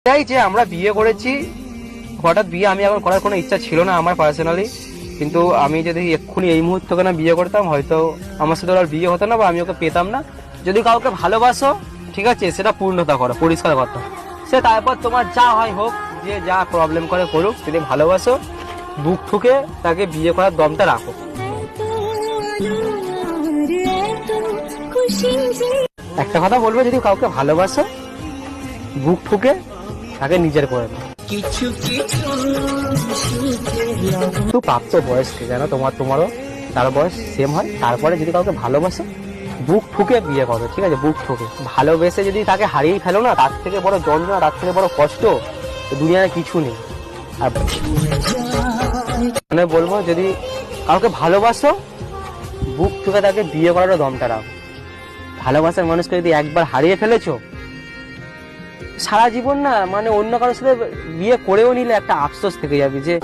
তাই যে আমরা বিয়ে করেছি, হঠাৎ বিয়ে আমি এখন করার কোনো ইচ্ছা ছিল না আমার পার্সোনালি, কিন্তু আমি যদি এক্ষুনি এই মুহূর্তে না বিয়ে করতাম হয়তো আমার সাথে আর বিয়ে হতো না বা আমি ওকে পেতাম না। যদি কাউকে ভালোবাসো ঠিক আছে, সেটা পূর্ণতা করো, পরিষ্কার কথা। সে তারপর তোমার যা হয় হোক, যে যা প্রবলেম করে করুক, যদি ভালোবাসো বুক ঠুকে তাকে বিয়ে করার দমটা রাখো। একটা কথা বলবো, যদি কাউকে ভালোবাসো বুক ঠুকে তাকে নিজের করে দাও। একটু প্রাপ্ত বয়স থেকে যেন তোমারও তার বয়স সেম হয়। তারপরে যদি কাউকে ভালোবাসো বুক ঠুকে বিয়ে করো, ঠিক আছে? বুক ঠুকে ভালোবেসে যদি তাকে হারিয়েই ফেলো না, তার থেকে বড় যন্ত্রণা, তার থেকে বড় কষ্ট দুনিয়ায় কিছু নেই। আর মানে বলবো, যদি কাউকে ভালোবাসো বুক ঠুকে তাকে বিয়ে করারও দমটা রাখো। ভালোবাসার মানুষকে যদি একবার হারিয়ে ফেলেছো, সারা জীবন না মানে অন্য কারোর সাথে বিয়ে করেও নিলে একটা আফসোস থেকে যাবে যে